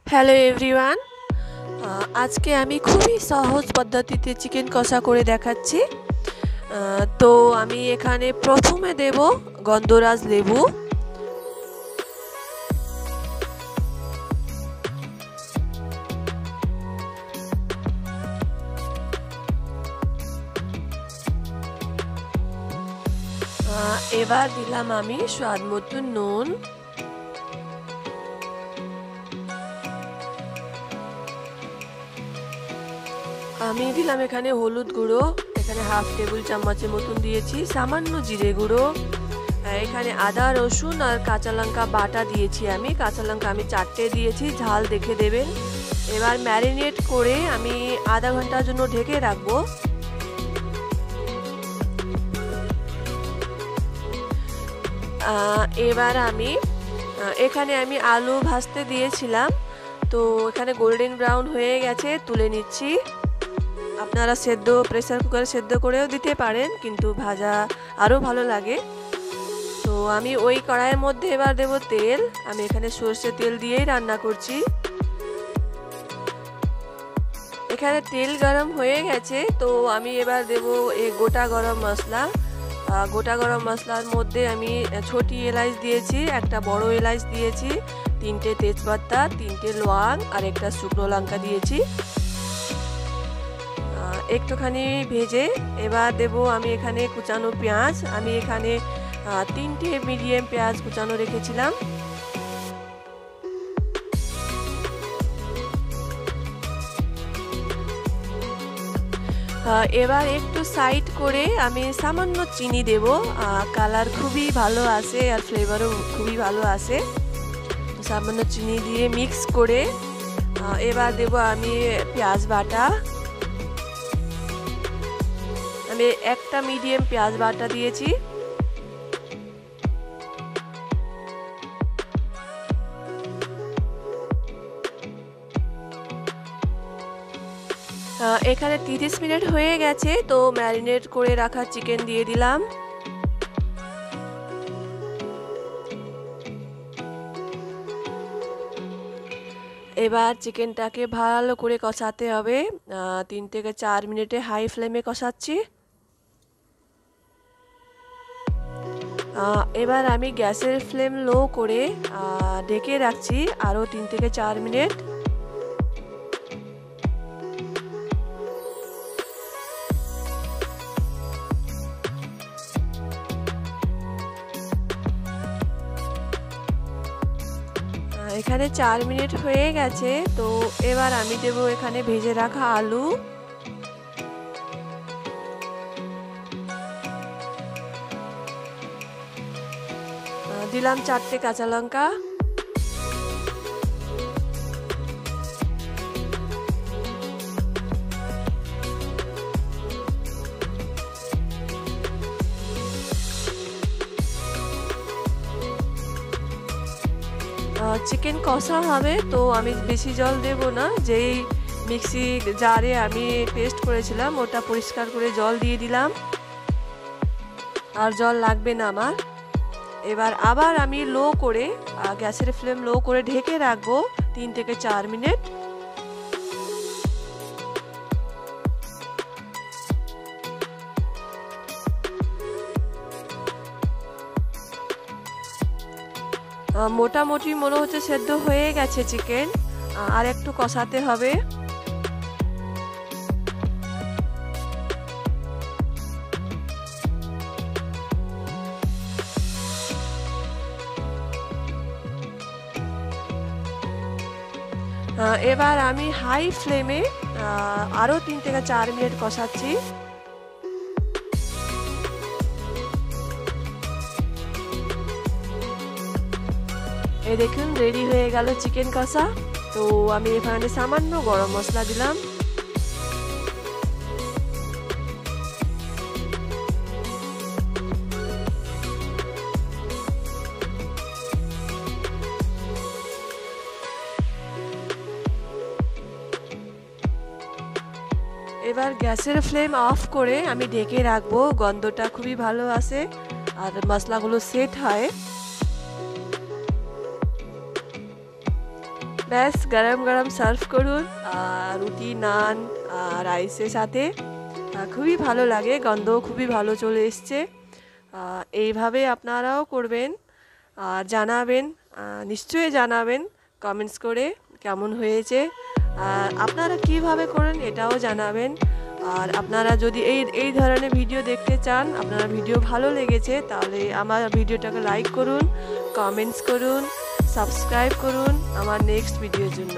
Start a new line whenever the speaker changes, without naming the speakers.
Hello everyone, আজকে আমি খুবই সহজ পদ্ধতিতে চিকেন কষা করে দেখাচ্ছি। তো আমি এখানে প্রথমে দেব গন্ধরাজ লেবু। এবার দিলাম আমি স্বাদ মতো নুন। আমি দিলাম এখানে হলুদ গুঁড়ো, এখানে হাফ টেবিল চামচের মতন দিয়েছি। সামান্য জিরে গুঁড়ো, এখানে আদা রসুন আর কাঁচা লঙ্কা বাটা দিয়েছি। আমি কাঁচা লঙ্কা আমি 4টে দিয়েছি, ঝাল দেখে দেবেন। এবার ম্যারিনেট করে আমি আধা ঘন্টার জন্য ঢেকে রাখবো। এবার আমি এখানে আলু ভাজতে দিয়েছিলাম, তো এখানে গোল্ডেন ব্রাউন হয়ে গেছে, তুলে নিচ্ছি। আপনারা প্রেসার কুকারে সেদ্ধ করেও দিতে পারেন, কিন্তু ভাজা আরও ভালো লাগে। তো আমি ওই কড়াইয়ের মধ্যে এবার দেব তেল। আমি এখানে সর্ষে তেল দিয়েই রান্না করছি। এখানে তেল গরম হয়ে গেছে, তো আমি এবার দেব এই গোটা গরম মশলা। গোটা গরম মশলার মধ্যে আমি ছোটি এলাচ দিয়েছি, একটা বড় এলাচ দিয়েছি, 3টে তেজপাতা, 3টে লং আর একটা শুকনো লঙ্কা দিয়েছি। একটুখানি ভেজে এবার দেব আমি এখানে কুচানো পেঁয়াজ। আমি এখানে 3টে মিডিয়াম পেঁয়াজ কুচানো রেখেছিলাম। এবার একটু সাইড করে আমি সামান্য চিনি দেব। কালার খুবই ভালো আসে আর ফ্লেভারও খুবই ভালো আসে। সামান্য চিনি দিয়ে মিক্স করে এবার দেব আমি পেঁয়াজ বাটা। আমি একটা মিডিয়াম পেঁয়াজ বাটা দিয়েছি। এখানে 30 মিনিট হয়ে গেছে, তো ম্যারিনেট করে রাখা চিকেন দিয়ে দিলাম। এবার চিকেনটাকে ভালো করে কষাতে হবে। 3 থেকে 4 মিনিটে হাই ফ্লেমে কষাচ্ছি। এবার আমি গ্যাসের ফ্লেম লো করে ঢেকে রাখছি আরও 3 থেকে 4 মিনিট। এখানে 4 মিনিট হয়ে গেছে, তো এবার আমি দেব এখানে ভেজে রাখা আলু। দিলাম 4টে কাঁচা লঙ্কা। চিকেন কষা হবে, তো আমি বেশি জল দেব না। যেই মিক্সি জারে আমি পেস্ট করেছিলাম ওটা পরিষ্কার করে জল দিয়ে দিলাম, আর জল লাগবে না আমার। এবার আবার আমি লো করে গ্যাসের ফ্লেম লো করে ঢেকে রাখবো 3 থেকে 4 মিনিট। মোটামুটি মনে হচ্ছে সেদ্ধ হয়ে গেছে চিকেন, আর একটু কষাতে হবে। এবার আমি হাই ফ্লেমে আরও 3 থেকে 4 মিনিট কষাচ্ছি। এই দেখুন রেডি হয়ে গেল চিকেন কষা। তো আমি এখানে সামান্য গরম মশলা দিলাম। এবার গ্যাসের ফ্লেম অফ করে আমি ঢেকে রাখবো। গন্ধটা খুবই ভালো আসে আর মশলাগুলো সেট হয়। ব্যাস গরম গরম সার্ভ করুন রুটি নান রাইসের সাথে। খুবই ভালো লাগে, গন্ধও খুবই ভালো চলে এসছে। এইভাবে আপনারাও করবেন আর জানাবেন, নিশ্চয়ই জানাবেন কমেন্টস করে কেমন হয়েছে। আর আপনারা কিভাবে করেন এটাও জানাবেন। আর আপনারা যদি এই ধরনের ভিডিও দেখতে চান, আপনারা ভিডিও ভালো লেগেছে, তাহলে আমার ভিডিওটাকে লাইক করুন, কমেন্টস করুন, সাবস্ক্রাইব করুন আমার নেক্সট ভিডিওর জন্য।